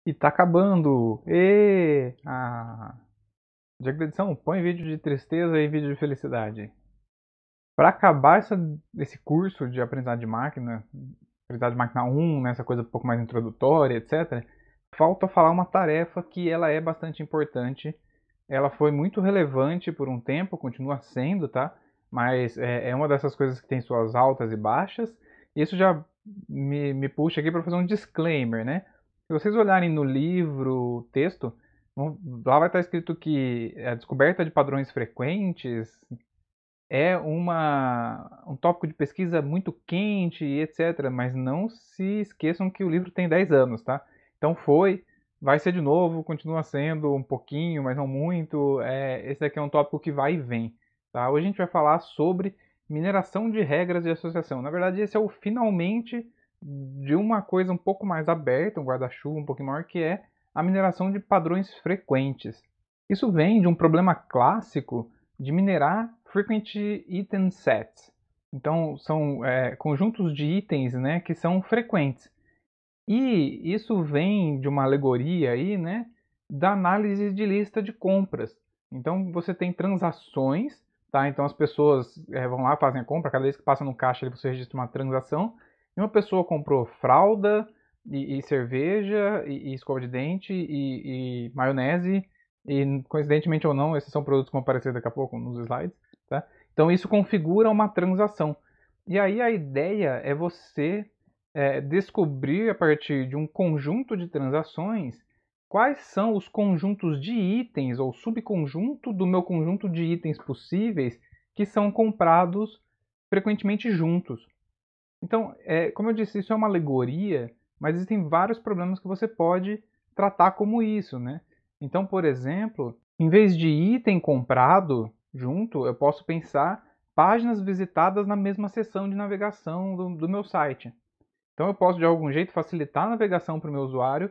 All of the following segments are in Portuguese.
E tá acabando! E dica da edição, põe vídeo de tristeza e vídeo de felicidade. Para acabar esse curso de aprendizado de máquina 1, né, essa coisa um pouco mais introdutória, etc., falta falar uma tarefa que ela é bastante importante. Ela foi muito relevante por um tempo, continua sendo, tá? Mas é uma dessas coisas que tem suas altas e baixas. Isso já me puxa aqui para fazer um disclaimer, né? Se vocês olharem no livro, texto, lá vai estar escrito que a descoberta de padrões frequentes é um tópico de pesquisa muito quente e etc. Mas não se esqueçam que o livro tem 10 anos, tá? Então vai ser de novo, continua sendo um pouquinho, mas não muito. Esse daqui é um tópico que vai e vem, tá? Hoje a gente vai falar sobre mineração de regras de associação. Na verdade, esse é o finalmente de uma coisa um pouco mais aberta, um guarda-chuva um pouquinho maior, que é a mineração de padrões frequentes. Isso vem de um problema clássico de minerar frequent item sets. Então, são conjuntos de itens, né, que são frequentes. E isso vem de uma alegoria aí, né, da análise de lista de compras. Então, você tem transações, tá? Então, as pessoas vão lá, fazem a compra, cada vez que passa no caixa você registra uma transação. E uma pessoa comprou fralda, e cerveja, e escova de dente, e maionese, e coincidentemente ou não, esses são produtos que vão aparecer daqui a pouco nos slides, tá? Então, isso configura uma transação. E aí a ideia é você descobrir a partir de um conjunto de transações quais são os conjuntos de itens ou subconjunto do meu conjunto de itens possíveis que são comprados frequentemente juntos. Então, como eu disse, isso é uma alegoria, mas existem vários problemas que você pode tratar como isso, né? Então, por exemplo, em vez de item comprado junto, eu posso pensar páginas visitadas na mesma seção de navegação do meu site. Então eu posso de algum jeito facilitar a navegação para o meu usuário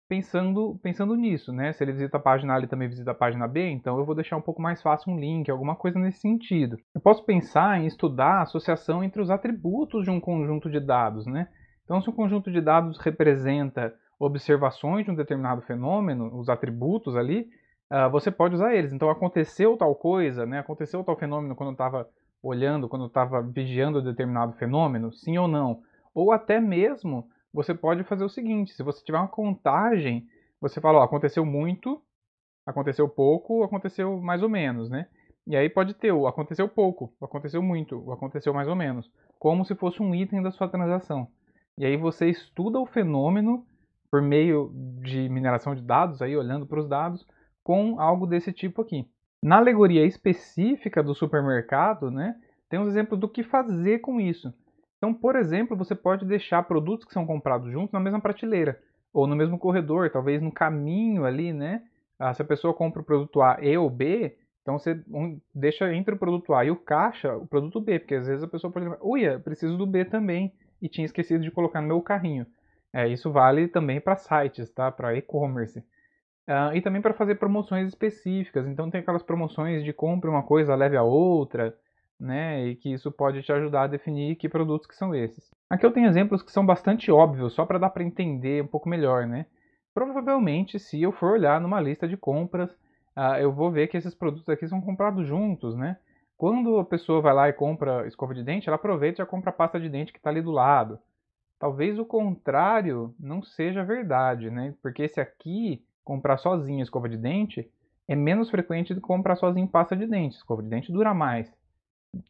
pensando nisso, né? Se ele visita a página A, ele também visita a página B, então eu vou deixar um pouco mais fácil um link, alguma coisa nesse sentido. Eu posso pensar em estudar a associação entre os atributos de um conjunto de dados, né? Então se um conjunto de dados representa observações de um determinado fenômeno, os atributos ali, você pode usar eles. Então aconteceu tal coisa, né? Aconteceu tal fenômeno quando eu estava olhando, quando eu estava vigiando determinado fenômeno, sim ou não? Ou até mesmo você pode fazer o seguinte: se você tiver uma contagem, você fala, ó, aconteceu muito, aconteceu pouco, aconteceu mais ou menos, né? E aí pode ter o aconteceu pouco, o aconteceu muito, o aconteceu mais ou menos, como se fosse um item da sua transação. E aí você estuda o fenômeno por meio de mineração de dados, aí olhando para os dados, com algo desse tipo aqui. Na alegoria específica do supermercado, né, tem uns exemplos do que fazer com isso. Então, por exemplo, você pode deixar produtos que são comprados juntos na mesma prateleira, ou no mesmo corredor, talvez no caminho ali, né? Se a pessoa compra o produto A e ou B, então você deixa entre o produto A e o caixa o produto B, porque às vezes a pessoa pode lembrar, uia, preciso do B também, e tinha esquecido de colocar no meu carrinho. Isso vale também para sites, tá? Para e-commerce. E também para fazer promoções específicas. Então tem aquelas promoções de compre uma coisa, leve a outra, né? E que isso pode te ajudar a definir que produtos que são esses. Aqui eu tenho exemplos que são bastante óbvios, só para dar para entender um pouco melhor, né? Provavelmente, se eu for olhar numa lista de compras, eu vou ver que esses produtos aqui são comprados juntos, né? Quando a pessoa vai lá e compra escova de dente, ela aproveita e já compra a pasta de dente que está ali do lado. Talvez o contrário não seja verdade, né? Porque esse aqui, comprar sozinho escova de dente, é menos frequente do que comprar sozinho pasta de dente. Escova de dente dura mais.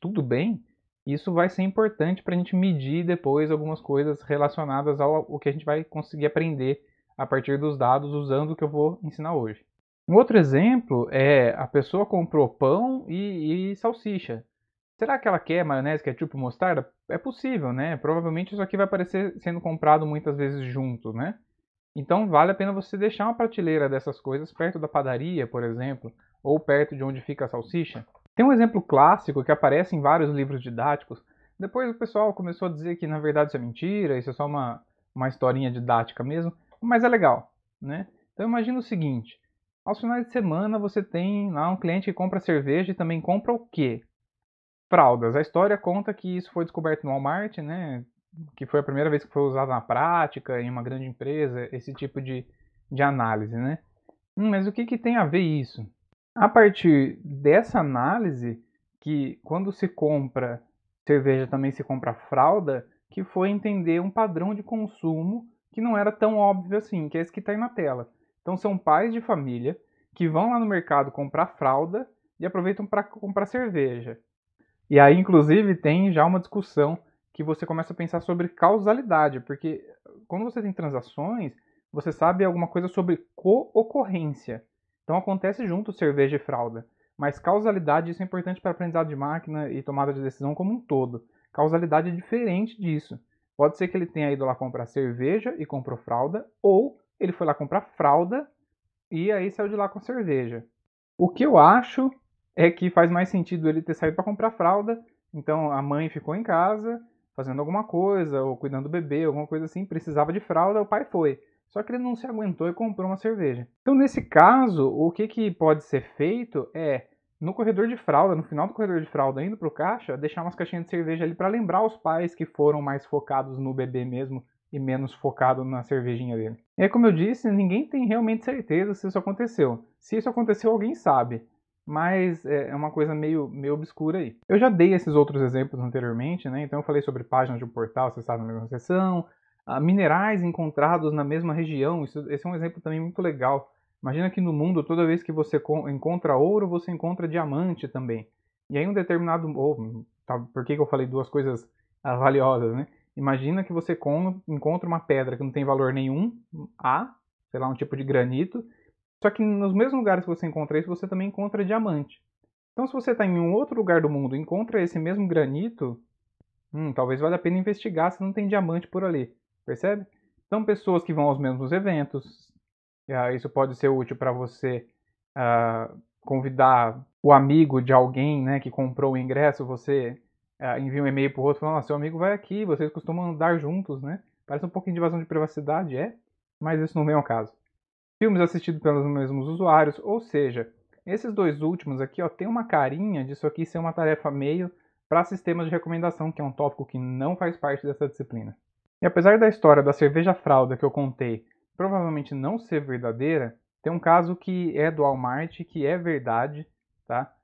Tudo bem, isso vai ser importante para a gente medir depois algumas coisas relacionadas ao que a gente vai conseguir aprender a partir dos dados usando o que eu vou ensinar hoje. Um outro exemplo é a pessoa comprou pão e salsicha. Será que ela quer maionese, ketchup e mostarda? É possível, né? Provavelmente isso aqui vai aparecer sendo comprado muitas vezes junto, né? Então vale a pena você deixar uma prateleira dessas coisas perto da padaria, por exemplo, ou perto de onde fica a salsicha. Tem um exemplo clássico que aparece em vários livros didáticos. Depois o pessoal começou a dizer que na verdade isso é mentira, isso é só uma historinha didática mesmo, mas é legal, né? Então imagina o seguinte: aos finais de semana você tem lá um cliente que compra cerveja e também compra o quê? Fraldas. A história conta que isso foi descoberto no Walmart, né? Que foi a primeira vez que foi usado na prática em uma grande empresa, esse tipo de análise, né? Mas o que que tem a ver isso? A partir dessa análise, que quando se compra cerveja também se compra fralda, que foi entender um padrão de consumo que não era tão óbvio assim, que é esse que está aí na tela. Então são pais de família que vão lá no mercado comprar fralda e aproveitam para comprar cerveja. E aí, inclusive, tem já uma discussão que você começa a pensar sobre causalidade, porque quando você tem transações, você sabe alguma coisa sobre co-ocorrência. Então acontece junto cerveja e fralda. Mas causalidade, isso é importante para aprendizado de máquina e tomada de decisão como um todo. Causalidade é diferente disso. Pode ser que ele tenha ido lá comprar cerveja e comprou fralda, ou ele foi lá comprar fralda e aí saiu de lá com cerveja. O que eu acho é que faz mais sentido ele ter saído para comprar fralda, então a mãe ficou em casa fazendo alguma coisa, ou cuidando do bebê, alguma coisa assim, precisava de fralda, o pai foi. Só que ele não se aguentou e comprou uma cerveja. Então, nesse caso, o que pode ser feito é, no corredor de fralda, no final do corredor de fralda, indo para o caixa, deixar umas caixinhas de cerveja ali para lembrar os pais que foram mais focados no bebê mesmo e menos focado na cervejinha dele. E aí, como eu disse, ninguém tem realmente certeza se isso aconteceu. Se isso aconteceu, alguém sabe. Mas é uma coisa meio obscura aí. Eu já dei esses outros exemplos anteriormente, né? Então eu falei sobre páginas de um portal acessado na mesma seção, minerais encontrados na mesma região. Esse é um exemplo também muito legal. Imagina que no mundo, toda vez que você encontra ouro, você encontra diamante também. E aí um determinado... tá, por que eu falei duas coisas valiosas, né? Imagina que você encontra uma pedra que não tem valor nenhum, sei lá, um tipo de granito, só que nos mesmos lugares que você encontra isso, você também encontra diamante. Então, se você está em um outro lugar do mundo e encontra esse mesmo granito, talvez valha a pena investigar se não tem diamante por ali. Percebe? Então, pessoas que vão aos mesmos eventos, isso pode ser útil para você convidar o amigo de alguém, né, que comprou o ingresso, você envia um e-mail para o outro falando, seu amigo vai aqui, vocês costumam andar juntos, né? Parece um pouquinho de invasão de privacidade, mas isso não vem ao caso. Filmes assistidos pelos mesmos usuários, ou seja, esses dois últimos aqui, ó, tem uma carinha disso aqui ser uma tarefa meio para sistemas de recomendação, que é um tópico que não faz parte dessa disciplina. E apesar da história da cerveja fralda que eu contei provavelmente não ser verdadeira, tem um caso que é do Walmart, que é verdade, tá?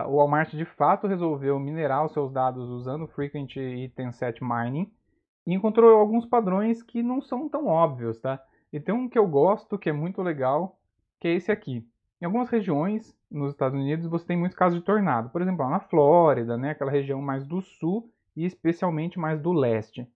O Walmart de fato resolveu minerar os seus dados usando o Frequent Item Set Mining e encontrou alguns padrões que não são tão óbvios, tá? E tem um que eu gosto, que é muito legal, que é esse aqui. Em algumas regiões nos Estados Unidos você tem muitos casos de tornado. Por exemplo, lá na Flórida, né, aquela região mais do sul e especialmente mais do leste.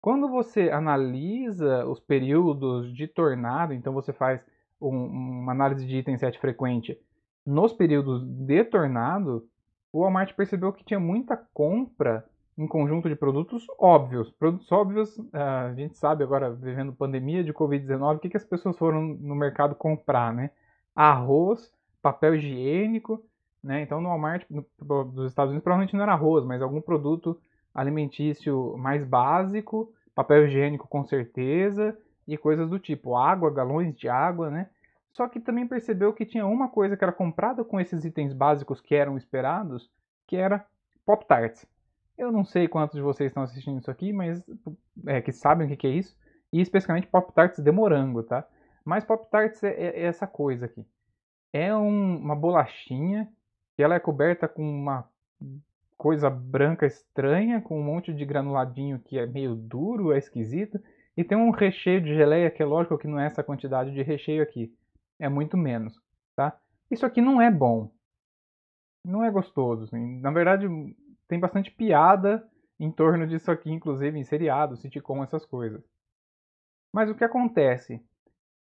Quando você analisa os períodos de tornado, então você faz uma análise de item set frequente nos períodos de tornado, o Walmart percebeu que tinha muita compra em conjunto de produtos óbvios. Produtos óbvios, a gente sabe agora, vivendo pandemia de Covid-19, o que as pessoas foram no mercado comprar, né? Arroz, papel higiênico, né? Então no Walmart dos Estados Unidos provavelmente não era arroz, mas algum produto alimentício mais básico, papel higiênico com certeza, e coisas do tipo, água, galões de água, né? Só que também percebeu que tinha uma coisa que era comprada com esses itens básicos que eram esperados, que era Pop-Tarts. Eu não sei quantos de vocês estão assistindo isso aqui, mas que sabem o que é isso, e especificamente Pop-Tarts de morango, tá? Mas Pop-Tarts é essa coisa aqui. É uma bolachinha que ela é coberta com uma coisa branca estranha, com um monte de granuladinho que é meio duro, é esquisito, e tem um recheio de geleia que é lógico que não é essa quantidade de recheio aqui, é muito menos, tá? Isso aqui não é bom, não é gostoso, assim. Na verdade tem bastante piada em torno disso aqui, inclusive em seriados, sitcom, essas coisas. Mas o que acontece?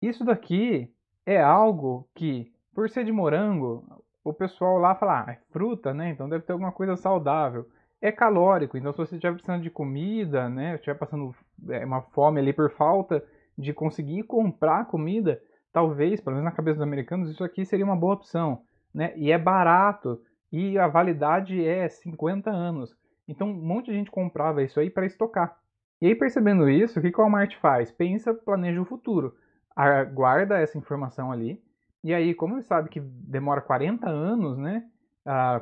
Isso daqui é algo que, por ser de morango, o pessoal lá fala, é fruta, né? Então deve ter alguma coisa saudável. É calórico, então se você estiver precisando de comida, né? Estiver passando uma fome ali por falta de conseguir comprar comida, talvez, pelo menos na cabeça dos americanos, isso aqui seria uma boa opção, né? E é barato, e a validade é 50 anos. Então um monte de gente comprava isso aí para estocar. E aí, percebendo isso, o que o Walmart faz? Pensa, planeja o futuro. Guarda essa informação ali. E aí, como ele sabe que demora 40 anos, né?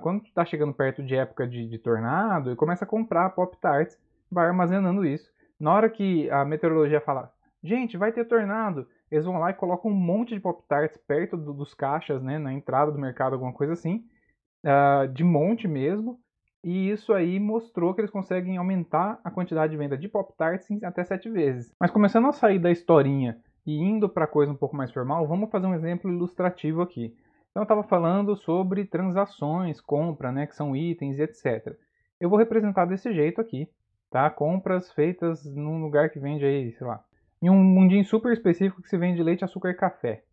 Quando está chegando perto de época de tornado, ele começa a comprar Pop-Tarts, vai armazenando isso. Na hora que a meteorologia fala, gente, vai ter tornado, eles vão lá e colocam um monte de Pop-Tarts perto dos caixas, né, na entrada do mercado, alguma coisa assim, de monte mesmo, e isso aí mostrou que eles conseguem aumentar a quantidade de venda de Pop-Tarts em até 7 vezes. Mas começando a sair da historinha e indo para coisa um pouco mais formal, vamos fazer um exemplo ilustrativo aqui. Então eu estava falando sobre transações, compra, né, que são itens e etc. Eu vou representar desse jeito aqui, tá? Compras feitas num lugar que vende aí, sei lá, em um mundinho super específico que se vende leite, açúcar e café.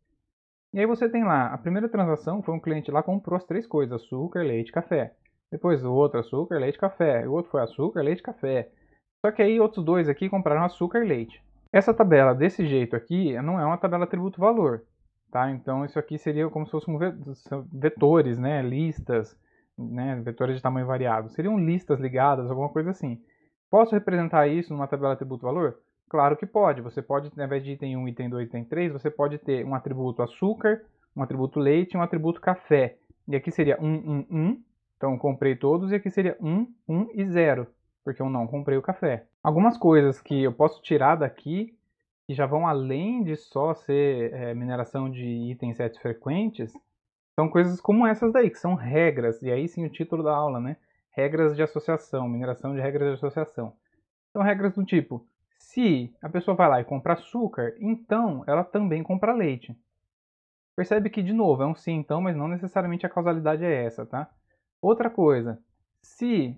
E aí você tem lá, a primeira transação foi um cliente lá comprou as 3 coisas, açúcar, leite, café. Depois o outro açúcar, leite, café. O outro foi açúcar, leite, café. Só que aí outros 2 aqui compraram açúcar e leite. Essa tabela desse jeito aqui não é uma tabela tributo-valor, tá? Então isso aqui seria como se fossem vetores, né? Listas, né? Vetores de tamanho variável. Seriam listas ligadas, alguma coisa assim. Posso representar isso numa tabela tributo-valor? Claro que pode. Você pode, ao invés de item 1, item 2, item 3, você pode ter um atributo açúcar, um atributo leite e um atributo café. E aqui seria 1, 1, 1. Então comprei todos. E aqui seria 1, 1 e 0, porque eu não comprei o café. Algumas coisas que eu posso tirar daqui, que já vão além de só ser mineração de itens sets frequentes, são coisas como essas daí, que são regras. E aí sim o título da aula, né? Regras de associação, mineração de regras de associação. São regras do tipo, se a pessoa vai lá e compra açúcar, então ela também compra leite. Percebe que, de novo, é um sim então, mas não necessariamente a causalidade é essa, tá? Outra coisa, se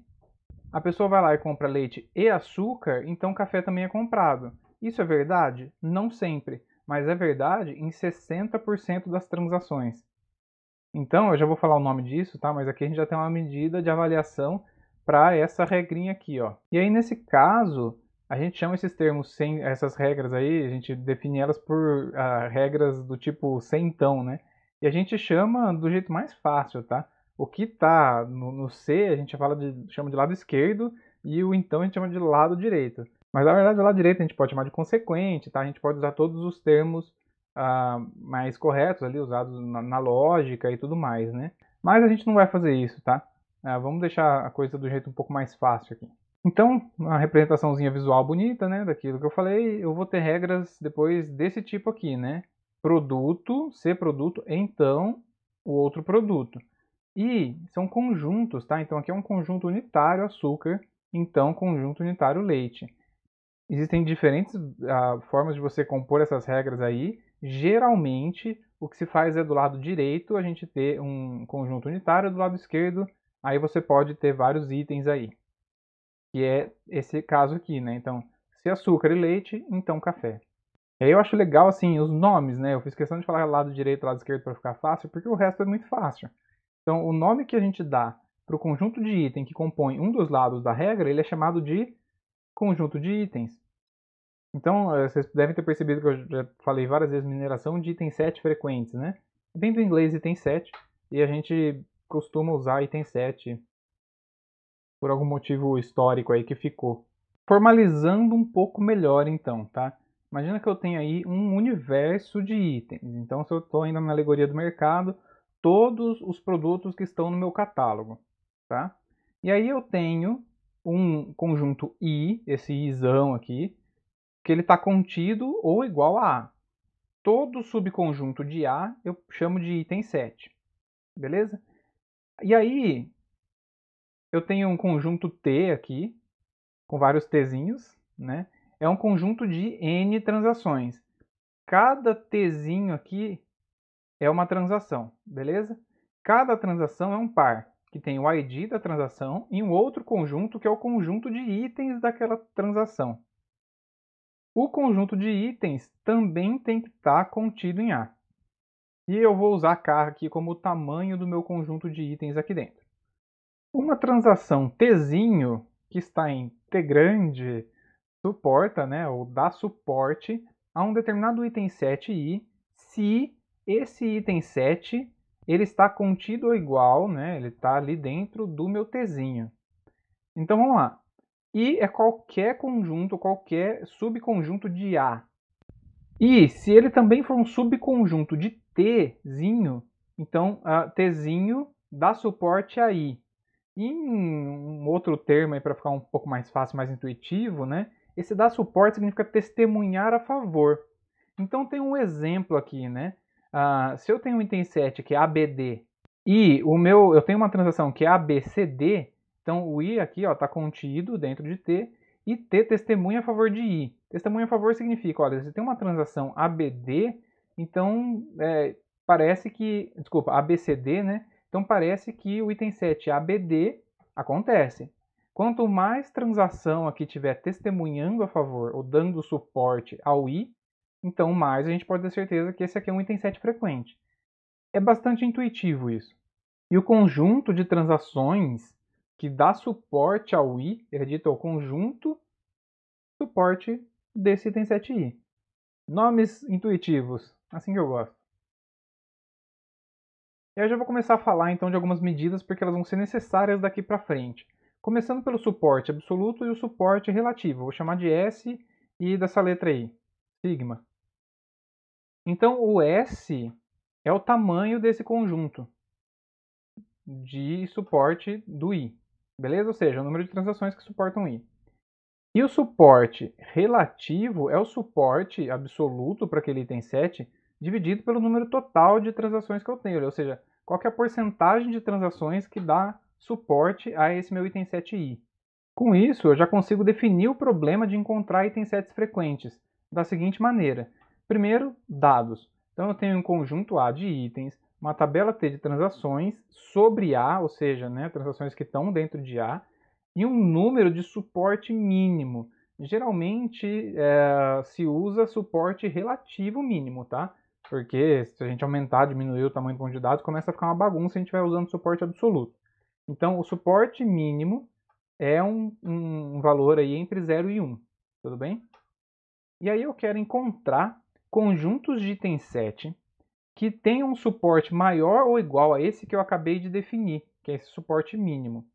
a pessoa vai lá e compra leite e açúcar, então café também é comprado. Isso é verdade? Não sempre, mas é verdade em 60% das transações. Então, eu já vou falar o nome disso, tá? Mas aqui a gente já tem uma medida de avaliação para essa regrinha aqui, ó. E aí, nesse caso, a gente chama esses termos, sem essas regras aí, a gente define elas por regras do tipo sem então, né? E a gente chama do jeito mais fácil, tá? O que tá no C, a gente chama de lado esquerdo, e o então a gente chama de lado direito. Mas, na verdade, o lado direito a gente pode chamar de consequente, tá? A gente pode usar todos os termos mais corretos ali, usados na lógica e tudo mais, né? Mas a gente não vai fazer isso, tá? Vamos deixar a coisa do jeito um pouco mais fácil aqui. Então, uma representaçãozinha visual bonita, né, daquilo que eu falei, eu vou ter regras depois desse tipo aqui, né? Produto, ser produto, então o outro produto. E são conjuntos, tá? Então aqui é um conjunto unitário açúcar, então conjunto unitário leite. Existem diferentes formas de você compor essas regras aí. Geralmente, o que se faz é do lado direito a gente ter um conjunto unitário, do lado esquerdo, aí você pode ter vários itens aí. Que é esse caso aqui, né? Então, se açúcar e leite, então café. E aí eu acho legal, assim, os nomes, né? Eu fiz questão de falar lado direito e lado esquerdo para ficar fácil, porque o resto é muito fácil. Então, o nome que a gente dá para o conjunto de item que compõe um dos lados da regra, ele é chamado de conjunto de itens. Então, vocês devem ter percebido que eu já falei várias vezes mineração de item 7 frequentes, né? Vem do inglês item 7, e a gente costuma usar item 7 por algum motivo histórico aí que ficou. Formalizando um pouco melhor então, tá? Imagina que eu tenho aí um universo de itens. Então, se eu estou ainda na alegoria do mercado, todos os produtos que estão no meu catálogo, tá? E aí eu tenho um conjunto I, esse Izão aqui, que ele está contido ou igual a A. Todo subconjunto de A eu chamo de item 7, beleza? E aí eu tenho um conjunto T aqui, com vários Tzinhos, né? É um conjunto de N transações. Cada Tzinho aqui é uma transação, beleza? Cada transação é um par, que tem o ID da transação e um outro conjunto que é o conjunto de itens daquela transação. O conjunto de itens também tem que estar contido em A. E eu vou usar K aqui como o tamanho do meu conjunto de itens aqui dentro. Uma transação Tzinho, que está em T grande, suporta, né, ou dá suporte a um determinado item 7i, se esse item 7 ele está contido ou igual, né, ele está ali dentro do meu Tzinho. Então vamos lá. I é qualquer conjunto, qualquer subconjunto de A. E se ele também for um subconjunto de Tzinho, então Tzinho dá suporte a I. E em um outro termo para ficar um pouco mais fácil, mais intuitivo, né? Esse dar suporte significa testemunhar a favor. Então tem um exemplo aqui, né? Se eu tenho um item 7 que é ABD e eu tenho uma transação que é ABCD, então o I aqui está contido dentro de T e T testemunha a favor de I. Testemunha a favor significa, olha, se tem uma transação ABD, então parece que, desculpa, ABCD, né? Então parece que o item 7 ABD acontece. Quanto mais transação aqui tiver testemunhando a favor ou dando suporte ao I, então mais a gente pode ter certeza que esse aqui é um item 7 frequente. É bastante intuitivo isso. E o conjunto de transações que dá suporte ao I, ele é dito ao conjunto suporte desse item 7i. Nomes intuitivos, assim que eu gosto. E eu já vou começar a falar então de algumas medidas porque elas vão ser necessárias daqui para frente. Começando pelo suporte absoluto e o suporte relativo. Vou chamar de S e dessa letra aí, sigma. Então o S é o tamanho desse conjunto de suporte do I, beleza? Ou seja, o número de transações que suportam I. E o suporte relativo é o suporte absoluto para aquele item 7 dividido pelo número total de transações que eu tenho, ou seja, qual que é a porcentagem de transações que dá suporte a esse meu item 7i. Com isso, eu já consigo definir o problema de encontrar itens 7 frequentes da seguinte maneira. Primeiro, dados. Então eu tenho um conjunto A de itens, uma tabela T de transações sobre A, ou seja, né, transações que estão dentro de A, e um número de suporte mínimo. Geralmente se usa suporte relativo mínimo, tá? Porque se a gente aumentar, diminuir o tamanho do conjunto de dados, começa a ficar uma bagunça se a gente vai usando suporte absoluto. Então, o suporte mínimo é um valor aí entre 0 e 1, tudo bem? E aí eu quero encontrar conjuntos de item 7 que tenham um suporte maior ou igual a esse que eu acabei de definir, que é esse suporte mínimo.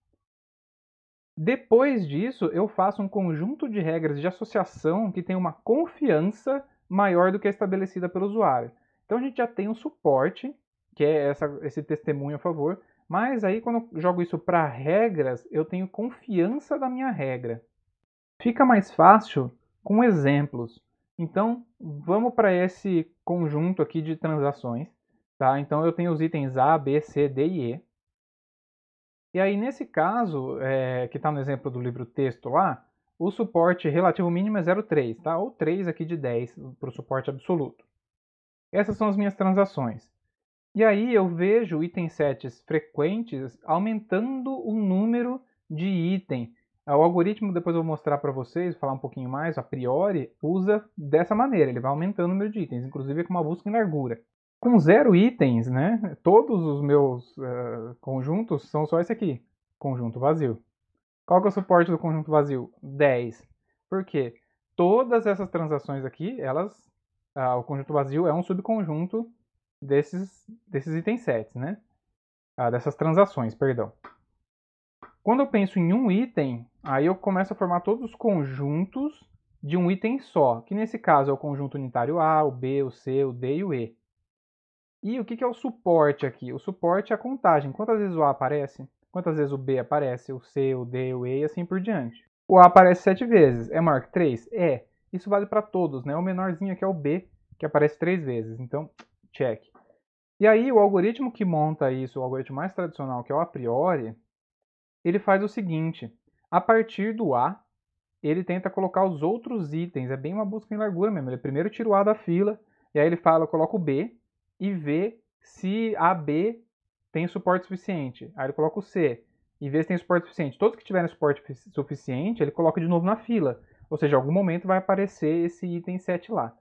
Depois disso, eu faço um conjunto de regras de associação que tem uma confiança maior do que a estabelecida pelo usuário. Então a gente já tem um suporte, que é esse testemunho a favor, mas aí quando eu jogo isso para regras, eu tenho confiança da minha regra. Fica mais fácil com exemplos. Então vamos para esse conjunto aqui de transações. Tá? Então eu tenho os itens A, B, C, D e E. E aí, nesse caso, que está no exemplo do livro texto lá, o suporte relativo mínimo é 0,3, tá? Ou 3 aqui de 10 para o suporte absoluto. Essas são as minhas transações. E aí eu vejo itens sets frequentes aumentando o número de item. O algoritmo, depois eu vou mostrar para vocês, falar um pouquinho mais, a priori, usa dessa maneira, ele vai aumentando o número de itens, inclusive com uma busca em largura. Com 0 itens, né, todos os meus conjuntos são só esse aqui, conjunto vazio. Qual que é o suporte do conjunto vazio? 10. Por quê? Todas essas transações aqui, o conjunto vazio é um subconjunto desses itens sets, né? Dessas transações, perdão. Quando eu penso em um item, aí eu começo a formar todos os conjuntos de um item só, que nesse caso é o conjunto unitário A, o B, o C, o D e o E. E o que é o suporte aqui? O suporte é a contagem. Quantas vezes o A aparece? Quantas vezes o B aparece? O C, o D, o E e assim por diante. O A aparece 7 vezes. É maior que 3? É. Isso vale para todos, né? O menorzinho aqui é o B, que aparece 3 vezes. Então, check. E aí, o algoritmo que monta isso, o algoritmo mais tradicional, que é o a priori, ele faz o seguinte. A partir do A, ele tenta colocar os outros itens. É bem uma busca em largura mesmo. Ele primeiro tira o A da fila, e aí ele fala, coloca o B, e vê se AB tem suporte suficiente. Aí ele coloca o C e vê se tem suporte suficiente. Todos que tiverem suporte suficiente, ele coloca de novo na fila. Ou seja, em algum momento vai aparecer esse item 7 lá.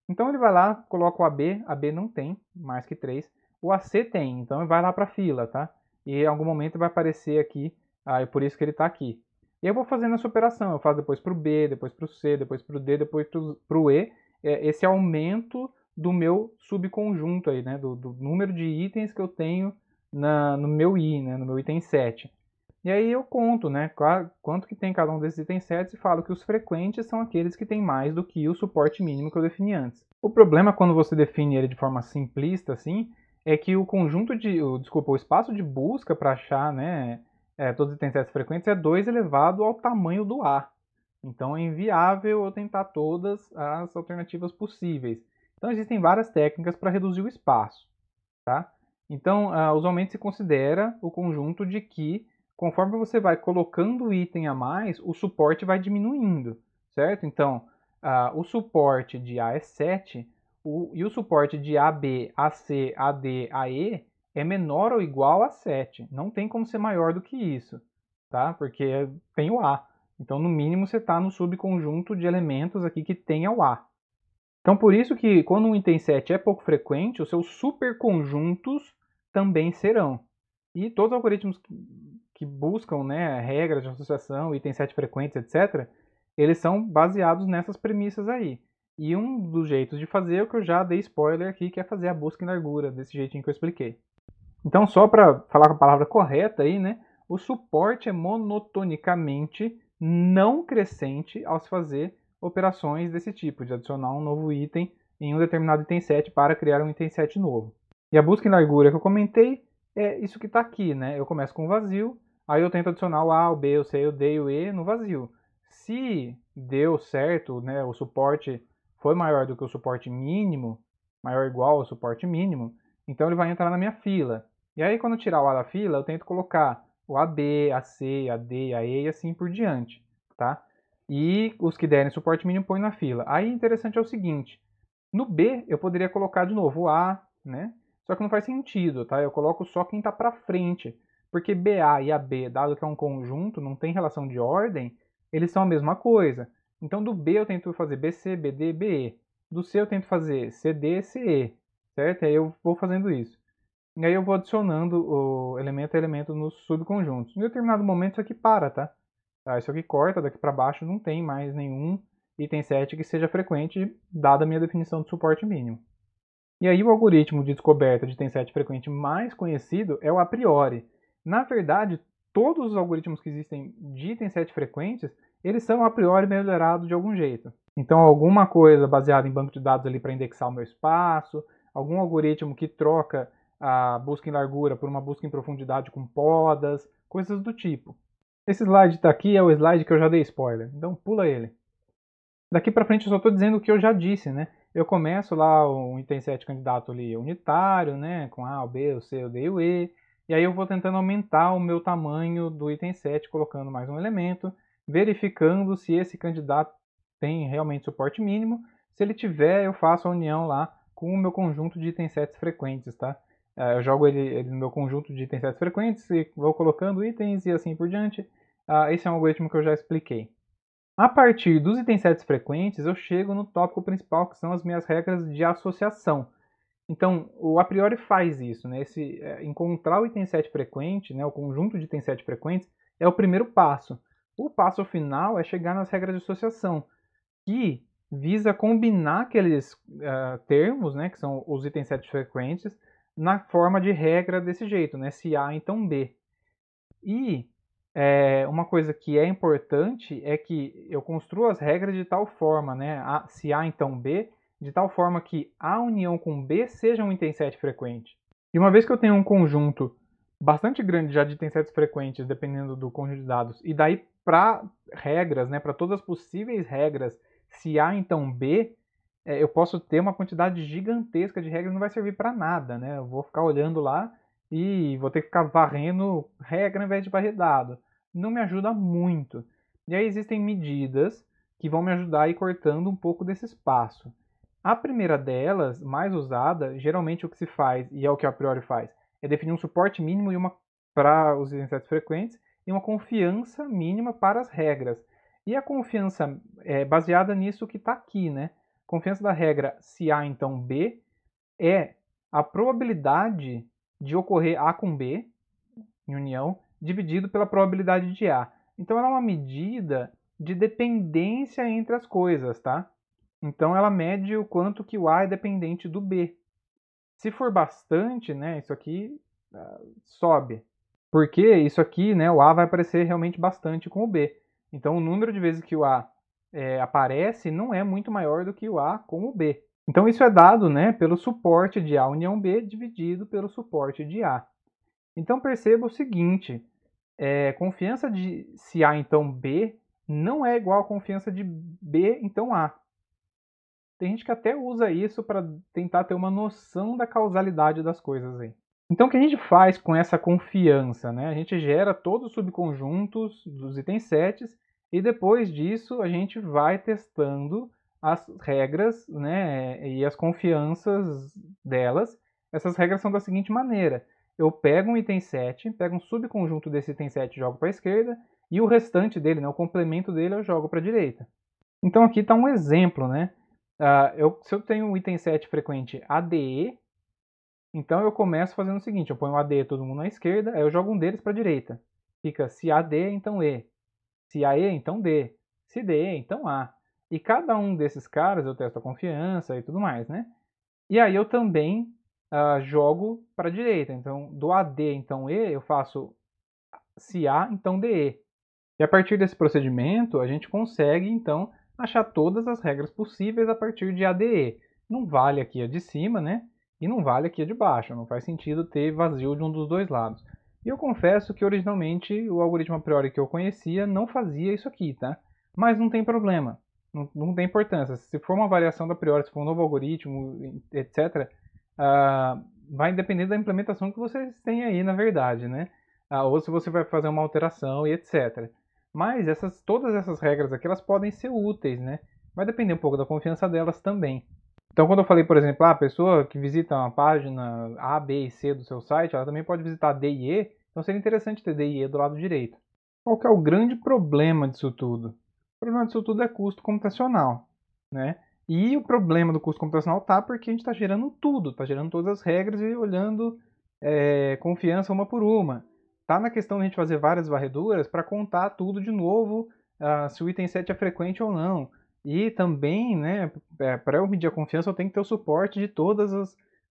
Então ele vai lá, coloca o AB não tem mais que 3. O AC tem, então ele vai lá para a fila, tá? E em algum momento vai aparecer aqui, é por isso que ele está aqui. E eu vou fazendo essa operação, eu faço depois para o B, depois para o C, depois para o D, depois para o E, esse aumento do meu subconjunto aí, né, do número de itens que eu tenho no meu I, né, no meu item 7. E aí eu conto, né, quanto que tem cada um desses itens 7 e falo que os frequentes são aqueles que têm mais do que o suporte mínimo que eu defini antes. O problema quando você define ele de forma simplista assim, é que o espaço de busca para achar, né, todos os itens 7 frequentes é 2 elevado ao tamanho do A. Então é inviável eu tentar todas as alternativas possíveis. Então existem várias técnicas para reduzir o espaço, tá? Então, usualmente se considera o conjunto de que, conforme você vai colocando o item a mais, o suporte vai diminuindo, certo? Então, o suporte de A é 7, e o suporte de AB, AC, AD, AE é menor ou igual a 7. Não tem como ser maior do que isso, tá? Porque tem o A. Então, no mínimo, você está no subconjunto de elementos aqui que tenha o A. Então, por isso que quando um item 7 é pouco frequente, os seus superconjuntos também serão. E todos os algoritmos que buscam, né, regras de associação, itens 7 frequentes, etc., eles são baseados nessas premissas aí. E um dos jeitos de fazer é o que eu já dei spoiler aqui, que é fazer a busca em largura, desse jeitinho que eu expliquei. Então, só para falar com a palavra correta aí, né, o suporte é monotonicamente não crescente ao se fazer operações desse tipo, de adicionar um novo item em um determinado item 7 para criar um item 7 novo. E a busca em largura que eu comentei é isso que está aqui, né? Eu começo com o vazio, aí eu tento adicionar o A, o B, o C, o D e o E no vazio. Se deu certo, né, o suporte foi maior do que o suporte mínimo, maior ou igual ao suporte mínimo, então ele vai entrar na minha fila. E aí quando eu tirar o A da fila, eu tento colocar o AB, a C, a D, a E e assim por diante, tá? E os que derem suporte mínimo põe na fila. Aí interessante é o seguinte, no B eu poderia colocar de novo o A, né? Só que não faz sentido, tá? Eu coloco só quem está para frente, porque BA e AB, dado que é um conjunto, não tem relação de ordem, eles são a mesma coisa. Então do B eu tento fazer BC, BD, BE. Do C eu tento fazer CD, CE, certo? Aí eu vou fazendo isso. E aí eu vou adicionando o elemento a elemento nos subconjuntos. Em determinado momento isso aqui para, tá? Isso aqui corta, daqui para baixo não tem mais nenhum item 7 que seja frequente, dada a minha definição de suporte mínimo. E aí o algoritmo de descoberta de item 7 frequente mais conhecido é o a priori. Na verdade, todos os algoritmos que existem de item 7 frequentes, eles são a priori melhorados de algum jeito. Então alguma coisa baseada em banco de dados ali para indexar o meu espaço, algum algoritmo que troca a busca em largura por uma busca em profundidade com podas, coisas do tipo. Esse slide está aqui é o slide que eu já dei spoiler, então pula ele. Daqui para frente eu só estou dizendo o que eu já disse, né? Eu começo lá um item 7 candidato ali unitário, né? Com A, o B, o C, o D e o E. E aí eu vou tentando aumentar o meu tamanho do item 7, colocando mais um elemento, verificando se esse candidato tem realmente suporte mínimo. Se ele tiver, eu faço a união lá com o meu conjunto de itens 7 frequentes, tá? Eu jogo ele no meu conjunto de itens 7 frequentes e vou colocando itens e assim por diante. Esse é um algoritmo que eu já expliquei. A partir dos itens 7 frequentes, eu chego no tópico principal, que são as minhas regras de associação. Então, o a priori faz isso, né? Encontrar o item 7 frequente, né, o conjunto de itens 7 frequentes, é o primeiro passo. O passo final é chegar nas regras de associação, que visa combinar aqueles termos, né, que são os itens 7 frequentes, na forma de regra desse jeito, né? Se A, então B. E uma coisa que é importante é que eu construo as regras de tal forma, né? Se A então B, de tal forma que A união com B seja um item 7 frequente. E uma vez que eu tenho um conjunto bastante grande já de itens 7 frequentes, dependendo do conjunto de dados, e daí para regras, né, para todas as possíveis regras, se A então B, eu posso ter uma quantidade gigantesca de regras, não vai servir para nada, né? Eu vou ficar olhando lá e vou ter que ficar varrendo regra ao invés de varrer dado. Não me ajuda muito. E aí existem medidas que vão me ajudar a ir cortando um pouco desse espaço. A primeira delas, mais usada, geralmente o que se faz, e é o que a priori faz, é definir um suporte mínimo e uma para os itens frequentes e uma confiança mínima para as regras. E a confiança é baseada nisso que está aqui, né? Confiança da regra se A então B é a probabilidade de ocorrer A com B, em união, dividido pela probabilidade de A. Então ela é uma medida de dependência entre as coisas, tá? Então ela mede o quanto que o A é dependente do B. Se for bastante, né, isso aqui sobe. Porque isso aqui, né, o A vai aparecer realmente bastante com o B. Então o número de vezes que o A aparece não é muito maior do que o A com o B. Então isso é dado, né, pelo suporte de A união B dividido pelo suporte de A. Então perceba o seguinte, confiança de se A então B não é igual a confiança de B então A. Tem gente que até usa isso para tentar ter uma noção da causalidade das coisas aí. Então o que a gente faz com essa confiança, né? A gente gera todos os subconjuntos dos itens sets e depois disso a gente vai testando as regras, né, e as confianças delas. Essas regras são da seguinte maneira: eu pego um item set, pego um subconjunto desse item set e jogo para a esquerda, e o restante dele, né, o complemento dele, eu jogo para a direita. Então aqui está um exemplo, né? Se eu tenho um item set frequente ADE, então eu começo fazendo o seguinte: eu ponho o AD todo mundo na esquerda, aí eu jogo um deles para a direita. Fica se AD, então E. Se AE, então D. Se DE, então A. E cada um desses caras eu testo a confiança e tudo mais, né? E aí eu também jogo para a direita. Então, do AD, então E, eu faço se A, então DE. E a partir desse procedimento, a gente consegue, então, achar todas as regras possíveis a partir de ADE. Não vale aqui a de cima, né? E não vale aqui a de baixo. Não faz sentido ter vazio de um dos dois lados. E eu confesso que originalmente o algoritmo a priori que eu conhecia não fazia isso aqui, tá? Mas não tem problema. Não tem importância. Se for uma variação da priori, se for um novo algoritmo, etc., vai depender da implementação que vocês têm aí, na verdade, né? Ou se você vai fazer uma alteração e etc. Mas todas essas regras aqui, elas podem ser úteis, né? Vai depender um pouco da confiança delas também. Então, quando eu falei, por exemplo, a pessoa que visita uma página A, B e C do seu site, ela também pode visitar D e E, então seria interessante ter D e E do lado direito. Qual que é o grande problema disso tudo? O problema disso tudo é custo computacional, né? E o problema do custo computacional tá porque a gente está gerando tudo, está gerando todas as regras e olhando confiança uma por uma. Tá na questão de a gente fazer várias varreduras para contar tudo de novo, se o item set é frequente ou não. E também, né, para eu medir a confiança, eu tenho que ter o suporte de todas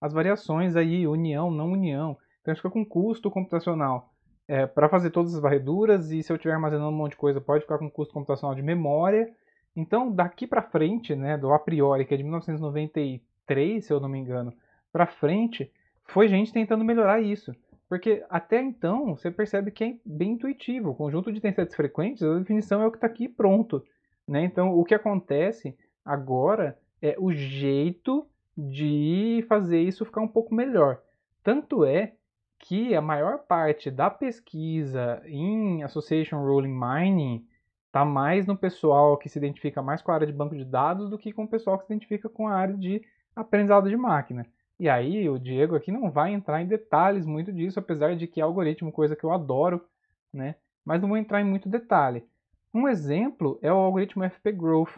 as variações aí, união, não união. Então, isso fica com custo computacional para fazer todas as varreduras, e se eu estiver armazenando um monte de coisa, pode ficar com custo computacional de memória. Então, daqui para frente, né, do a priori, que é de 1993, se eu não me engano, para frente, foi gente tentando melhorar isso. Porque até então, você percebe que é bem intuitivo. O conjunto de itens sets frequentes, a definição é o que está aqui pronto. Né? Então, o que acontece agora é o jeito de fazer isso ficar um pouco melhor. Tanto é que a maior parte da pesquisa em Association Ruling Mining está mais no pessoal que se identifica mais com a área de banco de dados do que com o pessoal que se identifica com a área de aprendizado de máquina. E aí o Diego aqui não vai entrar em detalhes muito disso, apesar de que é algoritmo, coisa que eu adoro, né? Mas não vou entrar em muito detalhe. Um exemplo é o algoritmo FP Growth,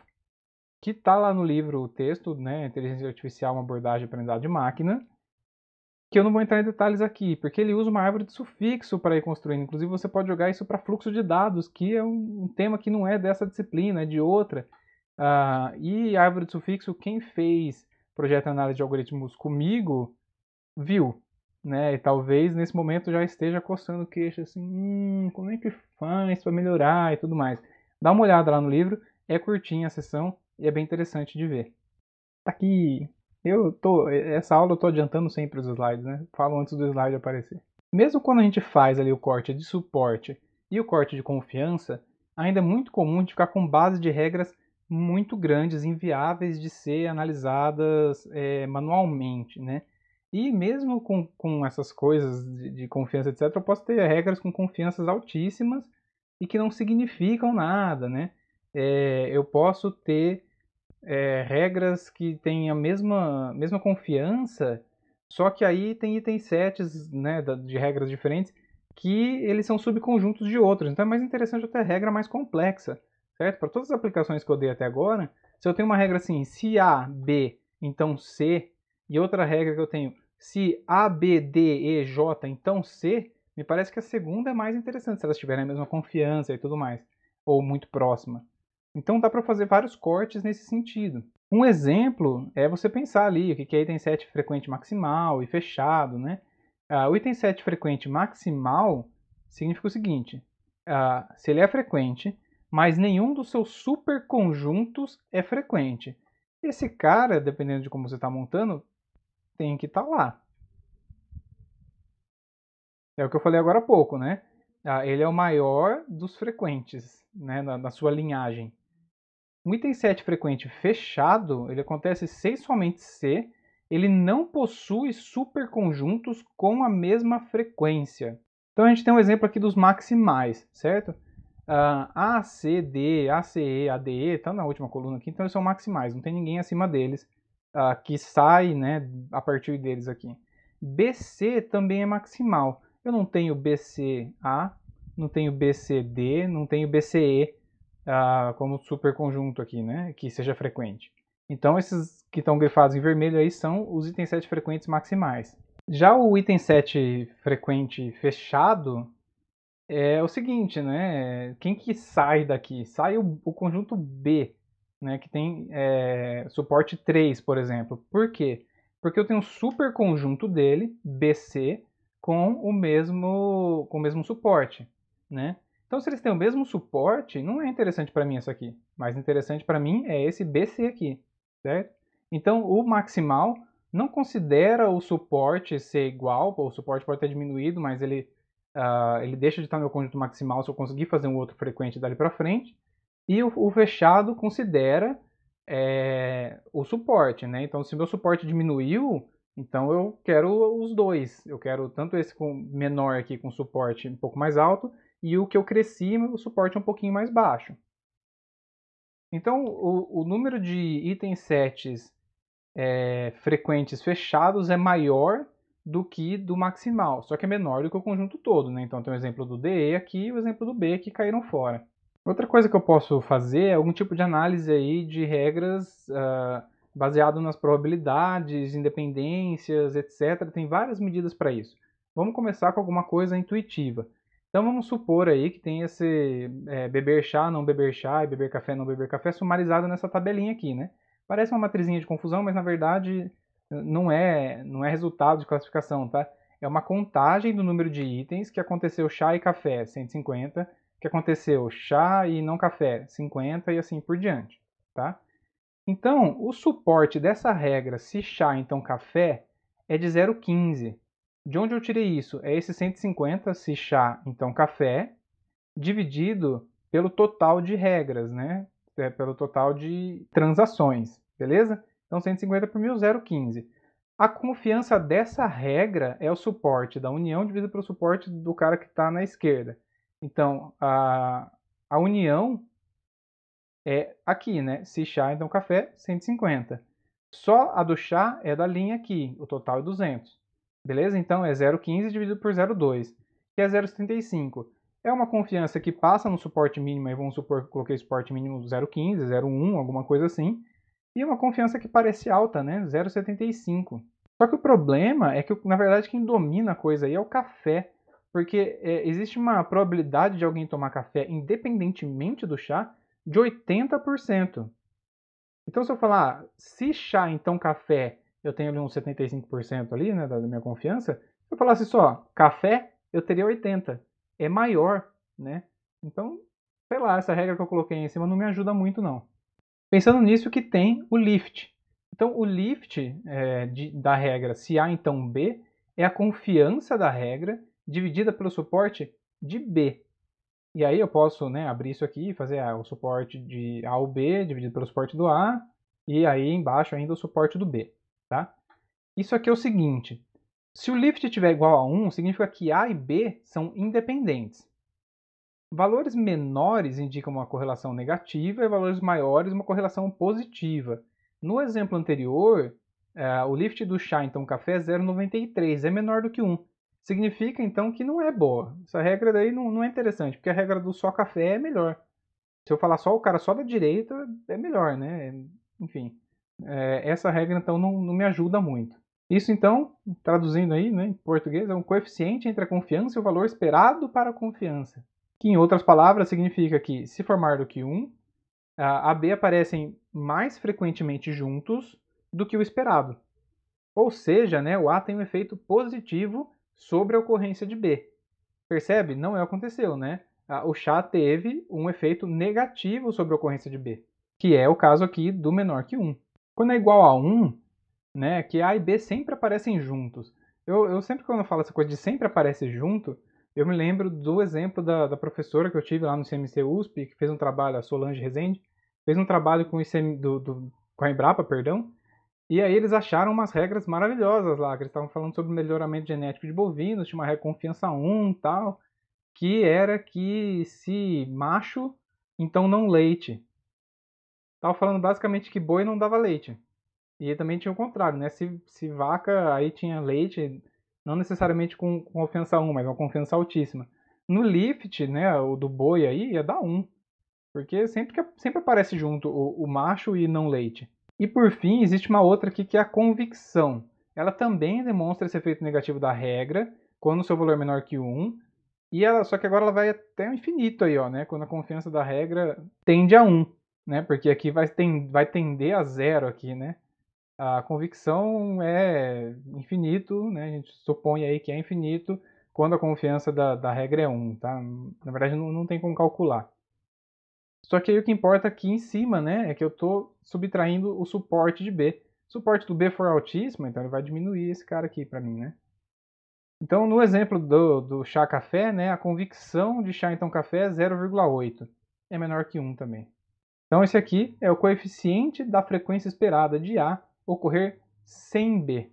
que está lá no livro o texto, né, Inteligência Artificial, uma abordagem de aprendizado de máquina, que eu não vou entrar em detalhes aqui, porque ele usa uma árvore de sufixo para ir construindo. Inclusive, você pode jogar isso para fluxo de dados, que é um tema que não é dessa disciplina, é de outra. E a árvore de sufixo, quem fez projeto de análise de algoritmos comigo, viu. Né? E talvez nesse momento já esteja coçando o queixo, assim, como é que faz para melhorar e tudo mais. Dá uma olhada lá no livro, é curtinha a sessão e é bem interessante de ver. Tá aqui, essa aula eu tô adiantando sempre os slides, né? Falo antes do slide aparecer. Mesmo quando a gente faz ali o corte de suporte e o corte de confiança, ainda é muito comum de ficar com base de regras muito grandes, inviáveis de ser analisadas manualmente, né? E mesmo com essas coisas de confiança, etc., eu posso ter regras com confianças altíssimas e que não significam nada, né? Eu posso ter regras que têm a mesma confiança, só que aí tem itens sets, né, de regras diferentes que eles são subconjuntos de outros. Então é mais interessante eu ter regra mais complexa, certo? Para todas as aplicações que eu dei até agora, se eu tenho uma regra assim, se A, B, então C, e outra regra que eu tenho, se A, B, D, E, J, então C, me parece que a segunda é mais interessante, se elas tiverem a mesma confiança e tudo mais, ou muito próxima. Então dá para fazer vários cortes nesse sentido. Um exemplo é você pensar ali o que é item set frequente maximal e fechado, né? O item set frequente maximal significa o seguinte: se ele é frequente, mas nenhum dos seus superconjuntos é frequente. Esse cara, dependendo de como você está montando, tem que estar lá. É o que eu falei agora há pouco, né? Ele é o maior dos frequentes, né, na sua linhagem. Um item 7 frequente fechado, ele acontece se somente se ele não possui superconjuntos com a mesma frequência. Então a gente tem um exemplo aqui dos maximais, certo? A, C, D, ACE, ADE, estão na última coluna aqui, então eles são maximais, não tem ninguém acima deles que sai, né, a partir deles aqui. BC também é maximal. Eu não tenho BCA, não tenho BCD, não tenho BCE como superconjunto aqui, né, que seja frequente. Então esses que estão grifados em vermelho aí são os itens 7 frequentes maximais. Já o item 7 frequente fechado é o seguinte, né? Quem que sai daqui? Sai o conjunto B, né? Que tem suporte 3, por exemplo. Por quê? Porque eu tenho um superconjunto dele, BC, com o mesmo suporte, né? Então, se eles têm o mesmo suporte, não é interessante para mim isso aqui. Mais interessante para mim é esse BC aqui, certo? Então, o maximal não considera o suporte ser igual, o suporte pode ter diminuído, mas ele deixa de estar no meu conjunto maximal se eu conseguir fazer um outro frequente dali para frente. E o fechado considera o suporte, né? Então, se meu suporte diminuiu, então eu quero os dois. Eu quero tanto esse com menor aqui com suporte um pouco mais alto e o que eu cresci, o suporte um pouquinho mais baixo. Então, o número de itens sets frequentes fechados é maior do que do maximal, só que é menor do que o conjunto todo, né? Então tem o exemplo do DE aqui e o exemplo do B que caíram fora. Outra coisa que eu posso fazer é algum tipo de análise aí de regras baseado nas probabilidades, independências, etc. Tem várias medidas para isso. Vamos começar com alguma coisa intuitiva. Então vamos supor aí que tem esse beber chá, não beber chá, e beber café, não beber café sumarizado nessa tabelinha aqui, né? Parece uma matrizinha de confusão, mas na verdade não é resultado de classificação, tá? É uma contagem do número de itens que aconteceu chá e café, 150, que aconteceu chá e não café, 50 e assim por diante, tá? Então, o suporte dessa regra, se chá então café, é de 0,15. De onde eu tirei isso? É esse 150, se chá então café, dividido pelo total de regras, né? Pelo total de transações, beleza? Então 150 por 1000, 0,15. A confiança dessa regra é o suporte da união dividido pelo suporte do cara que está na esquerda. Então, a união é aqui, né? Se chá, então café, 150. Só a do chá é da linha aqui, o total é 200. Beleza? Então é 0,15 dividido por 0,2, que é 0,75. É uma confiança que passa no suporte mínimo, aí vamos supor que eu coloquei suporte mínimo 0,15, 0,1, alguma coisa assim. E uma confiança que parece alta, né? 0,75. Só que o problema é que, na verdade, quem domina a coisa aí é o café. Porque existe uma probabilidade de alguém tomar café independentemente do chá de 80%. Então, se eu falar, se chá, então café, eu tenho ali uns 75% ali, né, da minha confiança. Se eu falasse só café, eu teria 80%. É maior, né? Então, sei lá, essa regra que eu coloquei em cima não me ajuda muito, não. Pensando nisso que tem o lift. Então, o lift da regra se A, então B, é a confiança da regra dividida pelo suporte de B. E aí eu posso, né, abrir isso aqui e fazer o suporte de A ao B dividido pelo suporte do A, e aí embaixo ainda o suporte do B. Tá? Isso aqui é o seguinte, se o lift estiver igual a 1, significa que A e B são independentes. Valores menores indicam uma correlação negativa e valores maiores uma correlação positiva. No exemplo anterior, o lift do chá, então café, é 0,93, é menor do que 1. Significa, então, que não é boa. Essa regra daí não é interessante, porque a regra do só café é melhor. Se eu falar só o cara só da direita, é melhor, né? Enfim, essa regra, então, não me ajuda muito. Isso, então, traduzindo aí, né, em português, é um coeficiente entre a confiança e o valor esperado para a confiança. Que, em outras palavras, significa que, se for maior do que 1, A e B aparecem mais frequentemente juntos do que o esperado. Ou seja, né, o A tem um efeito positivo sobre a ocorrência de B. Percebe? Não é o que aconteceu, né? O chá teve um efeito negativo sobre a ocorrência de B, que é o caso aqui do menor que 1. Quando é igual a 1, né, que A e B sempre aparecem juntos. Eu sempre, quando eu falo essa coisa de sempre aparece junto, eu me lembro do exemplo da professora que eu tive lá no CMC USP, que fez um trabalho, a Solange Rezende, fez um trabalho com, com a Embrapa, perdão, e aí eles acharam umas regras maravilhosas lá, que eles estavam falando sobre melhoramento genético de bovinos, tinha uma regra confiança 1 e tal, que era que se macho, então não leite. Tava falando basicamente que boi não dava leite. E também tinha o contrário, né? Se vaca aí tinha leite, não necessariamente com confiança 1, mas uma confiança altíssima. No lift, né, o do boi aí, ia dar 1. Porque sempre aparece junto o macho e não leite. E por fim, existe uma outra aqui que é a convicção. Ela também demonstra esse efeito negativo da regra, quando o seu valor é menor que 1. Só que agora ela vai até o infinito aí, ó, né? Quando a confiança da regra tende a 1, né? Porque aqui vai tender a 0 aqui, né? A convicção é infinito, né? A gente supõe aí que é infinito quando a confiança da regra é 1, tá? Na verdade, não tem como calcular. Só que aí o que importa aqui em cima, né, é que eu estou subtraindo o suporte de B. Se o suporte do B for altíssimo, então ele vai diminuir esse cara aqui para mim, né? Então, no exemplo do chá café, né, a convicção de chá então café é 0,8. É menor que 1 também. Então, esse aqui é o coeficiente da frequência esperada de A ocorrer sem B.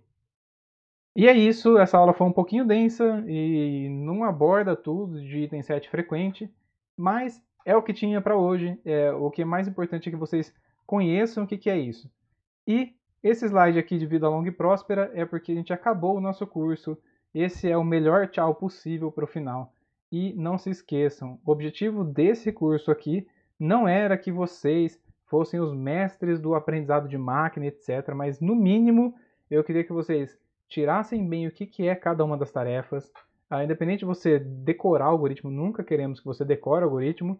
E é isso, essa aula foi um pouquinho densa e não aborda tudo de item 7 frequente, mas é o que tinha para hoje. O que é mais importante é que vocês conheçam o que é isso. E esse slide aqui de vida longa e próspera é porque a gente acabou o nosso curso. Esse é o melhor tchau possível para o final. E não se esqueçam, o objetivo desse curso aqui não era que vocês fossem os mestres do aprendizado de máquina, etc. Mas, no mínimo, eu queria que vocês tirassem bem o que é cada uma das tarefas. Independente de você decorar o algoritmo, nunca queremos que você decore o algoritmo,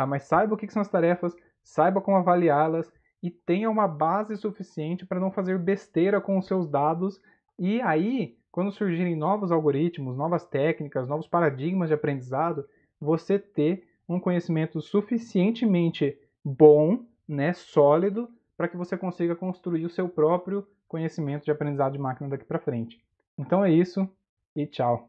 mas saiba o que são as tarefas, saiba como avaliá-las e tenha uma base suficiente para não fazer besteira com os seus dados. E aí, quando surgirem novos algoritmos, novas técnicas, novos paradigmas de aprendizado, você ter um conhecimento suficientemente bom, né, sólido, para que você consiga construir o seu próprio conhecimento de aprendizado de máquina daqui para frente. Então é isso e tchau.